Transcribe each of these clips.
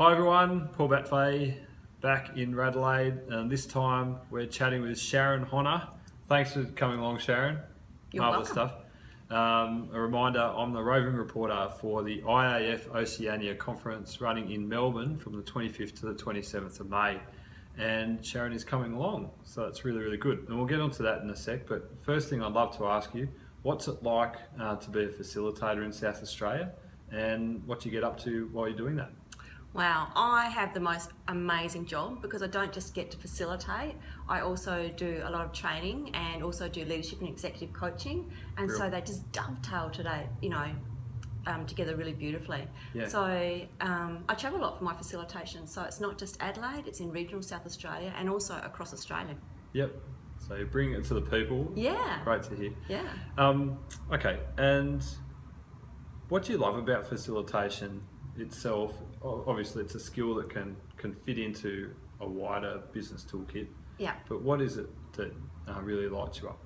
Hi everyone, Paul Batley back in Adelaide, and this time we're chatting with Sharon Honner. Thanks for coming along, Sharon. You're Marvellous welcome. stuff. A reminder, I'm the roving reporter for the IAF Oceania Conference running in Melbourne from the 25th to the 27th of May. And Sharon is coming along, so it's really, really good. And we'll get onto that in a sec, but first thing I'd love to ask you, what's it like to be a facilitator in South Australia, and what do you get up to while you're doing that? Wow, I have the most amazing job because I don't just get to facilitate, I also do a lot of training and also do leadership and executive coaching, and so they just dovetail today, together really beautifully. Yeah. So I travel a lot for my facilitation, so it's not just Adelaide, it's in regional South Australia and also across Australia. Yep. So you bring it to the people. Yeah. Great to hear. Yeah. Okay, and what do you love about facilitation itself? Obviously it's a skill that can fit into a wider business toolkit. Yeah. But what is it that really lights you up?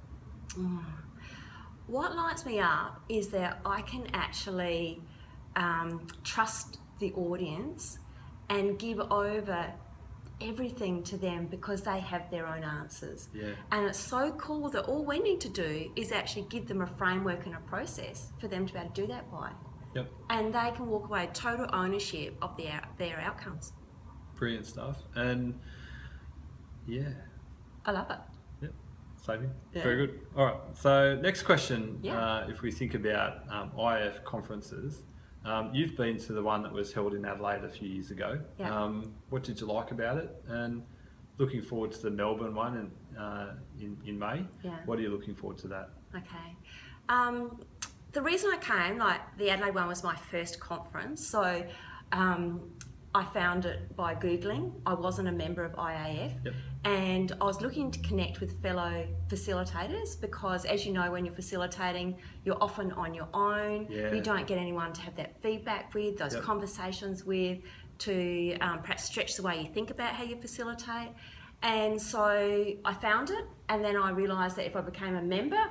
What lights me up is that I can actually trust the audience and give over everything to them because they have their own answers. Yeah. And it's so cool that all we need to do is actually give them a framework and a process for them to be able to do that by. Yep. And they can walk away total ownership of their outcomes. Brilliant stuff. And yeah. I love it. Yep. Same here. Yeah. Very good. All right. So next question, Yeah. if we think about IAF conferences, you've been to the one that was held in Adelaide a few years ago. Yeah. What did you like about it? And looking forward to the Melbourne one in May. Yeah. What are you looking forward to that? Okay. The reason I came, the Adelaide one was my first conference, so I found it by Googling. I wasn't a member of IAF. Yep. And I was looking to connect with fellow facilitators because, as you know, when you're facilitating, you're often on your own. Yeah. You don't get anyone to have that feedback with, those Yep. conversations with, to perhaps stretch the way you think about how you facilitate. And so I found it, and then I realised that if I became a member,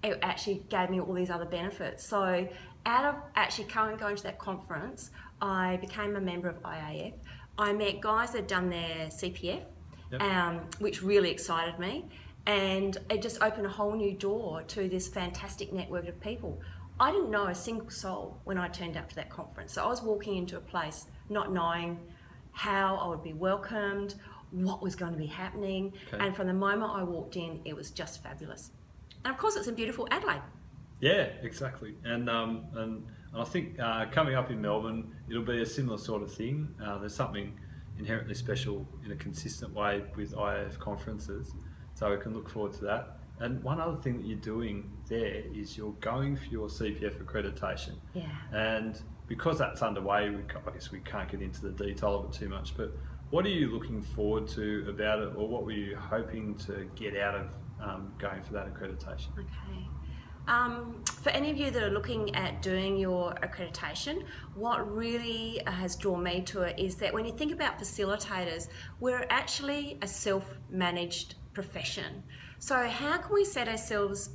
it actually gave me all these other benefits. So out of actually going to that conference, I became a member of IAF. I met guys that had done their CPF, Yep. which really excited me. And it just opened a whole new door to this fantastic network of people. I didn't know a single soul when I turned up to that conference. So I was walking into a place not knowing how I would be welcomed, what was going to be happening. Okay. And from the moment I walked in, it was just fabulous. And of course, it's in beautiful Adelaide. Yeah, exactly. And I think coming up in Melbourne, it'll be a similar sort of thing. There's something inherently special in a consistent way with IAF conferences, so we can look forward to that. And one other thing that you're doing there is you're going for your CPF accreditation. Yeah. And because that's underway, I guess we can't get into the detail of it too much, but what are you looking forward to about it, or what were you hoping to get out of going for that accreditation? Okay. For any of you that are looking at doing your accreditation, what really has drawn me to it is that when you think about facilitators, we're actually a self-managed profession. So how can we set ourselves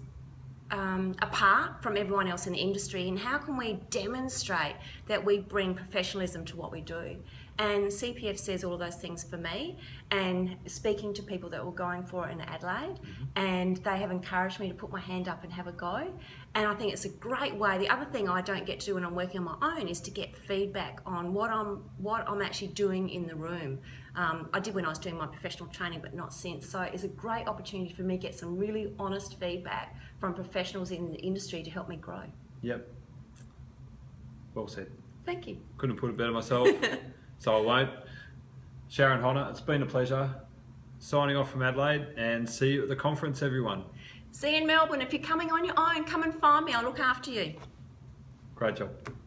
apart from everyone else in the industry, and how can we demonstrate that we bring professionalism to what we do? And CPF says all of those things for me, and speaking to people that were going for it in Adelaide, and they have encouraged me to put my hand up and have a go, and I think it's a great way. The other thing I don't get to do when I'm working on my own is to get feedback on what I'm actually doing in the room. I did when I was doing my professional training, but not since. So it's a great opportunity for me to get some really honest feedback from professionals in the industry to help me grow. Yep. Well said. Thank you. Couldn't have put it better myself, so I won't. Sharon Honner, it's been a pleasure. Signing off from Adelaide, and see you at the conference, everyone. See you in Melbourne. If you're coming on your own, come and find me. I'll look after you. Great job.